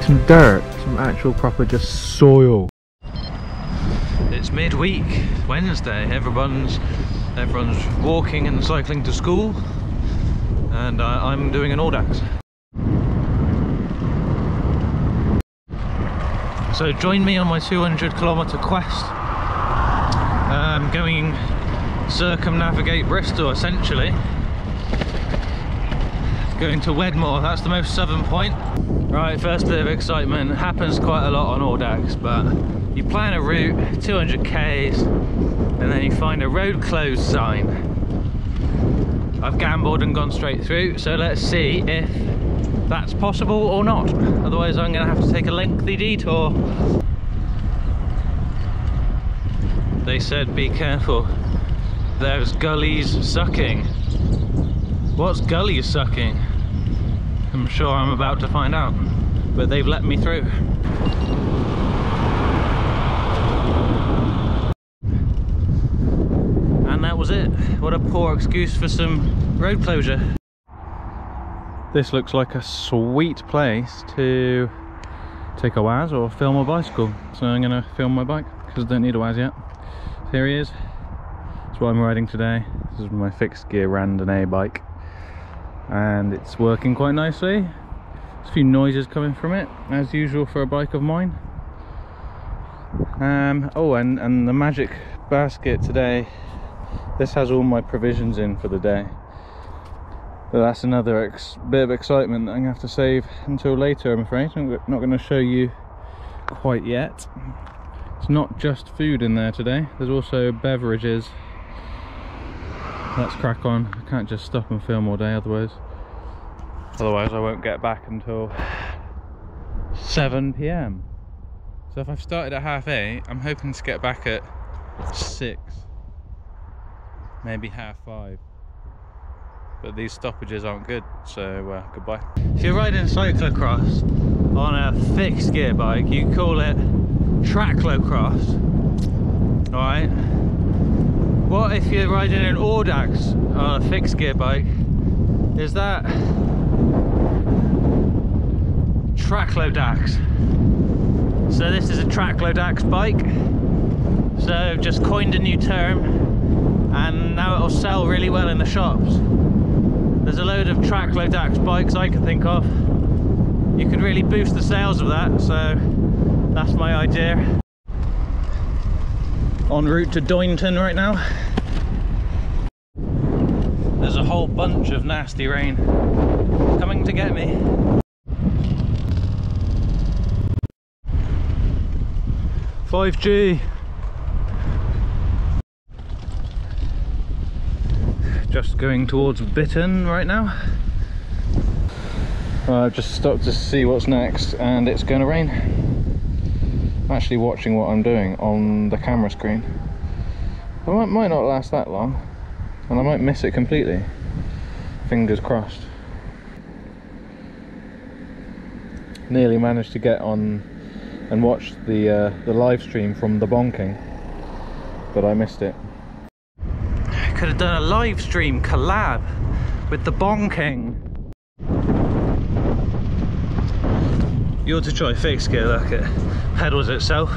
some dirt, some actual proper just soil. It's midweek, Wednesday. Everyone's walking and cycling to school, and I'm doing an audax. So join me on my 200-kilometre quest. I'm going circumnavigate Bristol essentially. Going to Wedmore, that's the most southern point. Right, first bit of excitement. It happens quite a lot on audax, but you plan a route, 200 k's, and then you find a road closed sign. I've gambled and gone straight through, so let's see if that's possible or not. Otherwise I'm going to have to take a lengthy detour. They said be careful, there's gullies sucking. What's gullies sucking? I'm sure I'm about to find out, but they've let me through. And that was it. What a poor excuse for some road closure. This looks like a sweet place to take a WAS or film a bicycle. So I'm going to film my bike because I don't need a WAS yet. So here he is. That's what I'm riding today. This is my fixed gear randonnée bike, and it's working quite nicely. There's a few noises coming from it, as usual for a bike of mine. Oh, and the magic basket today, this has all my provisions in for the day. But that's another bit of excitement that I'm going to have to save until later, I'm afraid. I'm not going to show you quite yet. It's not just food in there today, there's also beverages. Let's crack on. I can't just stop and film all day, otherwise I won't get back until 7 PM. So if I've started at 8:30, I'm hoping to get back at 6, maybe 5:30. But these stoppages aren't good, so goodbye. If you're riding cyclocross on a fixed gear bike, you call it tracklocross, alright? What if you're riding an audax on a fixed gear bike? Is that tracklodax? So this is a tracklodax bike. So just coined a new term, and now it'll sell really well in the shops. There's a load of tracklodax bikes I can think of. You could really boost the sales of that, so that's my idea. En route to Doynton right now. There's a whole bunch of nasty rain coming to get me. "5G. Just going towards Bitton right now. I've just stopped to see what's next, and it's going to rain. I'm actually watching what I'm doing on the camera screen. It might not last that long, and I might miss it completely. Fingers crossed. Nearly managed to get on and watch the live stream from the bonking, but I missed it. I could have done a live stream collab with the bonking. You ought to try fixed gear, look, it pedals itself.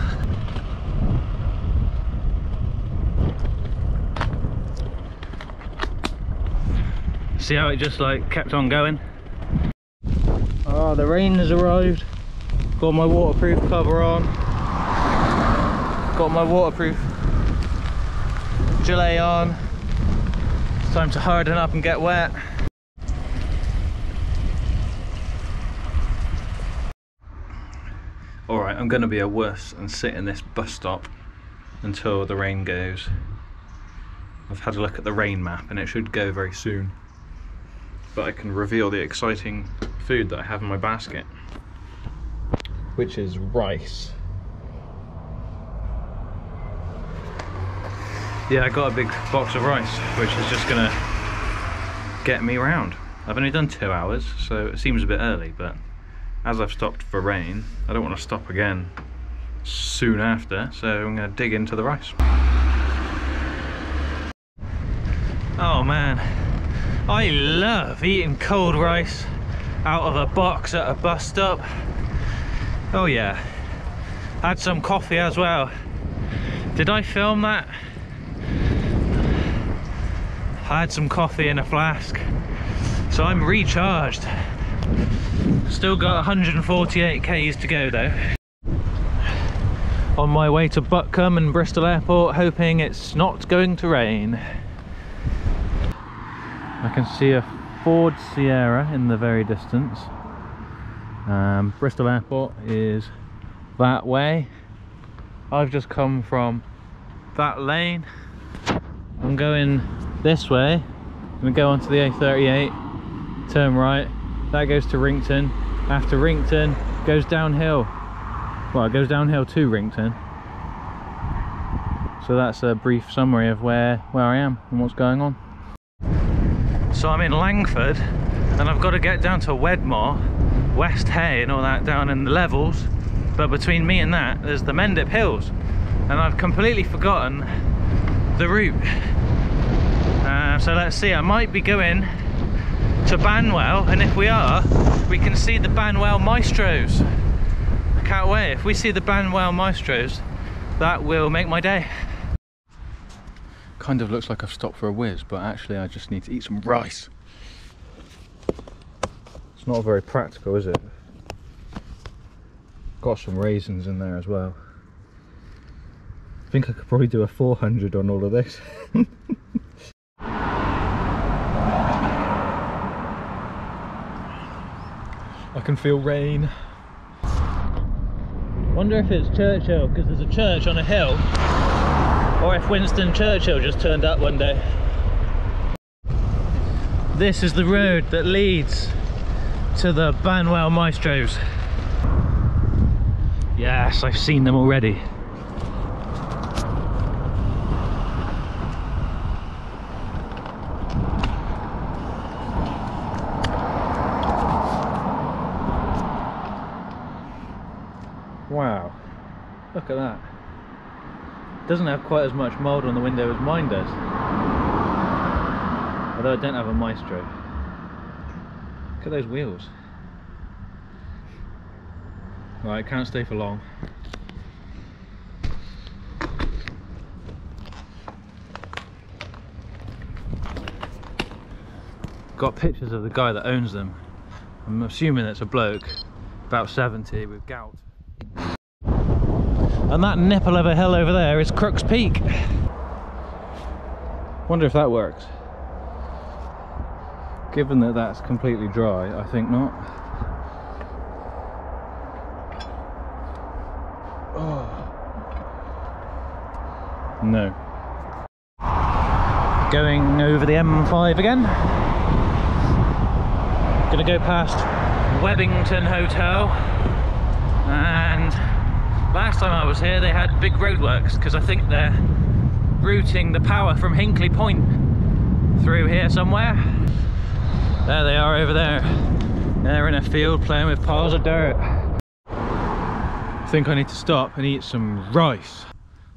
See how it just like kept on going? Oh, the rain has arrived. Got my waterproof cover on. Got my waterproof gilet on. It's time to harden up and get wet. Alright, I'm going to be a wuss and sit in this bus stop until the rain goes. I've had a look at the rain map and it should go very soon. But I can reveal the exciting food that I have in my basket, which is rice. Yeah, I got a big box of rice, which is just going to get me around. I've only done 2 hours, so it seems a bit early, but as I've stopped for rain, I don't want to stop again soon after, so I'm going to dig into the rice. Oh man, I love eating cold rice out of a box at a bus stop. Oh yeah, had some coffee as well. Did I film that? I had some coffee in a flask, so I'm recharged. Still got 148 k's to go though. On my way to Buckham and Bristol Airport, hoping it's not going to rain. I can see a Ford Sierra in the very distance. Bristol Airport is that way. I've just come from that lane. I'm going this way. I'm going to go onto the A38, turn right. That goes to Rington. After Rington, goes downhill. Well, it goes downhill to Rington. So that's a brief summary of where I am and what's going on. So I'm in Langford and I've got to get down to Wedmore, West Hay and all that down in the levels. But between me and that, there's the Mendip Hills. And I've completely forgotten the route. So let's see, I might be going to Banwell, and if we are, we can see the Banwell Maestros. I can't wait. If we see the Banwell Maestros, that will make my day. Kind of looks like I've stopped for a whiz, but actually I just need to eat some rice. It's not very practical, is it? Got some raisins in there as well. I think I could probably do a 400 on all of this. I can feel rain. Wonder if it's Churchill, because there's a church on a hill, or if Winston Churchill just turned up one day. This is the road that leads to the Banwell Maestros. Yes, I've seen them already. Wow, look at that. It doesn't have quite as much mould on the window as mine does. Although I don't have a Maestro. Look at those wheels. Right, can't stay for long. Got pictures of the guy that owns them. I'm assuming it's a bloke, about 70, with gout. And that nipple of a hill over there is Crooks Peak. Wonder if that works. Given that that's completely dry, I think not. Oh. No. Going over the M5 again. Gonna go past Webbington Hotel, and last time I was here they had big roadworks because I think they're routing the power from Hinkley Point through here somewhere. There they are over there. They're in a field playing with piles of dirt. I think I need to stop and eat some rice.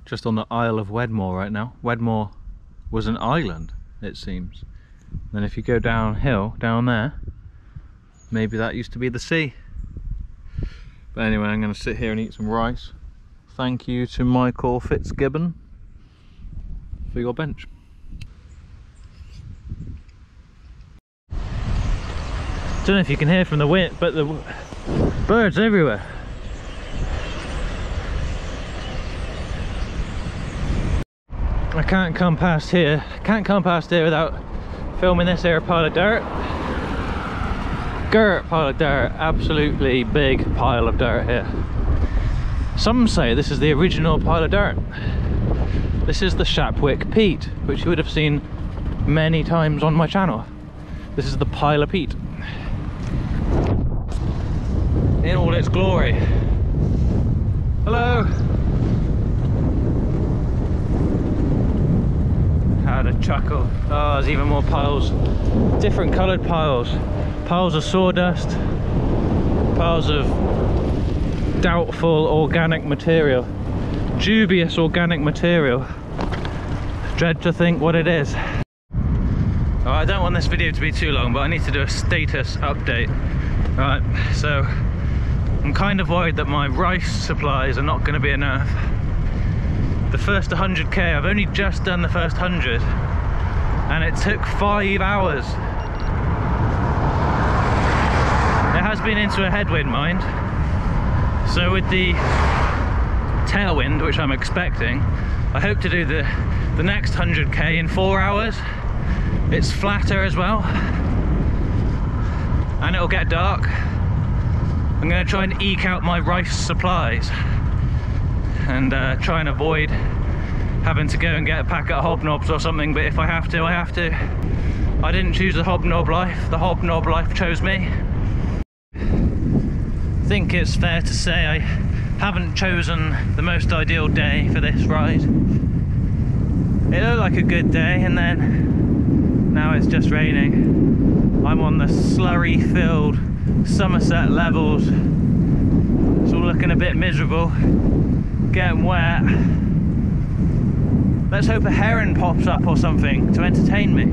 Just on the Isle of Wedmore right now. Wedmore was an island, it seems. Then if you go downhill, down there, maybe that used to be the sea. But anyway, I'm going to sit here and eat some rice. Thank you to Michael Fitzgibbon for your bench. Don't know if you can hear from the wind, but the birds everywhere. I can't come past here. Without filming this here pile of dirt. Pile of dirt, absolutely big pile of dirt here. Some say this is the original pile of dirt. This is the Shapwick peat, which you would have seen many times on my channel. This is the pile of peat in all its glory. Hello. Had a chuckle. Oh, there's even more piles, different coloured piles. Piles of sawdust, piles of doubtful organic material, dubious organic material. Dread to think what it is. Oh, I don't want this video to be too long, but I need to do a status update. Right, so I'm kind of worried that my rice supplies are not going to be enough. The first 100k, I've only just done the first 100 and it took 5 hours. It has been into a headwind, mind. So with the tailwind, which I'm expecting, I hope to do the next 100k in 4 hours. It's flatter as well, and it'll get dark. I'm going to try and eke out my rice supplies and try and avoid having to go and get a packet of hobnobs or something, but if I have to, I have to. I didn't choose the hobnob life, the hobnob life chose me. I think it's fair to say I haven't chosen the most ideal day for this ride. It looked like a good day, and then now it's just raining. I'm on the slurry filled Somerset levels. It's all looking a bit miserable, getting wet. Let's hope a heron pops up or something to entertain me.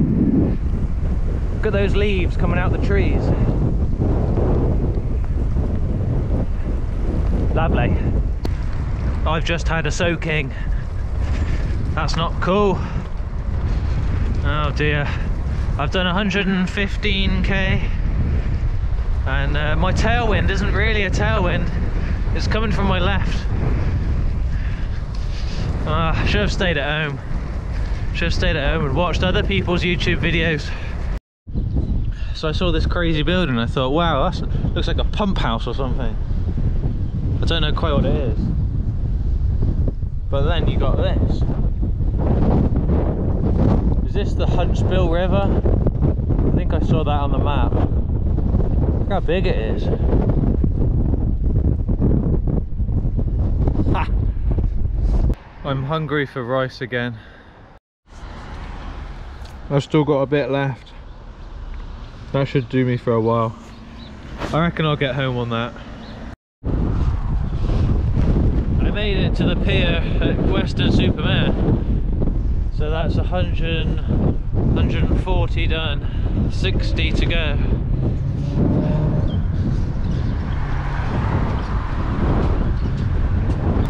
Look at those leaves coming out the trees. Lovely. I've just had a soaking. That's not cool. Oh dear. I've done 115k and my tailwind isn't really a tailwind. It's coming from my left. I should have stayed at home. Should have stayed at home and watched other people's YouTube videos. So I saw this crazy building and I thought, wow, that looks like a pump house or something. I don't know quite what it is. But then you got this. Is this the Huntsville River? I think I saw that on the map. Look how big it is. Ha! I'm hungry for rice again. I've still got a bit left. That should do me for a while. I reckon I'll get home on that. I made it to the pier at Weston-super-Mare. So that's 140 done, 60 to go.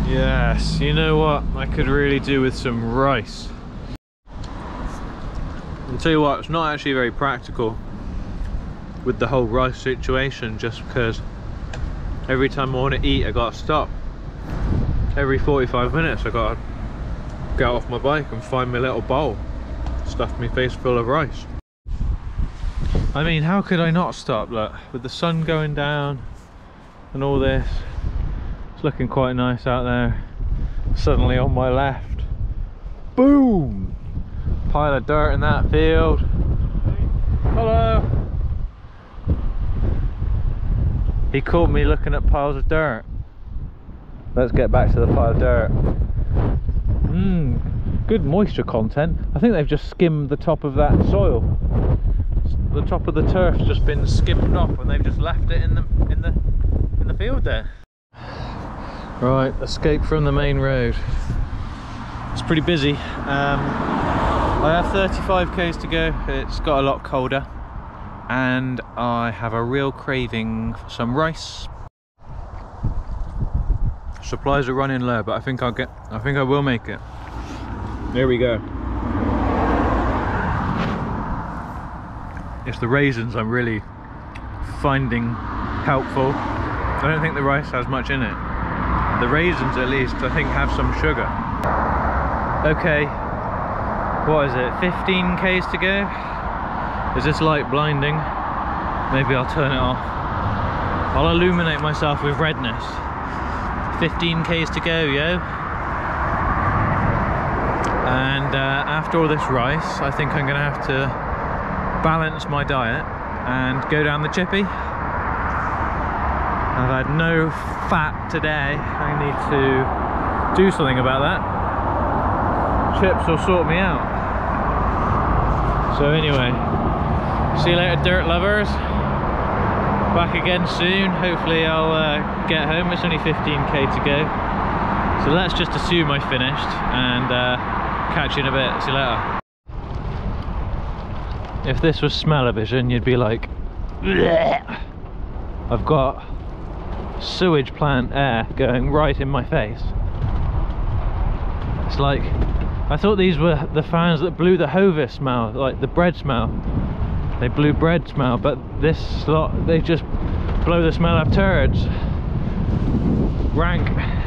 Yes, you know what? I could really do with some rice. I'll tell you what, it's not actually very practical with the whole rice situation, just because every time I want to eat I gotta stop. Every 45 minutes I gotta get off my bike and find my little bowl, stuff my face full of rice. I mean, how could I not stop? Look, with the sun going down and all this, it's looking quite nice out there. Suddenly on my left, boom, pile of dirt in that field. Hello. He caught me looking at piles of dirt. Let's get back to the pile of dirt. Good moisture content. I think they've just skimmed the top of that soil. The top of the turf's just been skimmed off and they've just left it in the field there. Right, escape from the main road. It's pretty busy. I have 35k's to go. It's got a lot colder and I have a real craving for some rice. Supplies are running low, but I think I will make it. There we go. It's the raisins I'm really finding helpful. I don't think the rice has much in it. The raisins, at least, I think have some sugar. Okay, what is it, 15k's to go? Is this light blinding? Maybe I'll turn it off. I'll illuminate myself with redness. 15k's to go, yo. And after all this rice, I think I'm gonna have to balance my diet and go down the chippy. I've had no fat today. I need to do something about that. Chips will sort me out. So anyway, see you later, dirt lovers. Back again soon. Hopefully I'll get home. It's only 15k to go. So let's just assume I finished and catch you in a bit. See you later. If this was smell-o-vision, you'd be like, bleh. I've got sewage plant air going right in my face. It's like, I thought these were the fans that blew the Hovis smell, like the bread smell. They blew bread smell, but this lot, they just blow the smell of turds. Rank.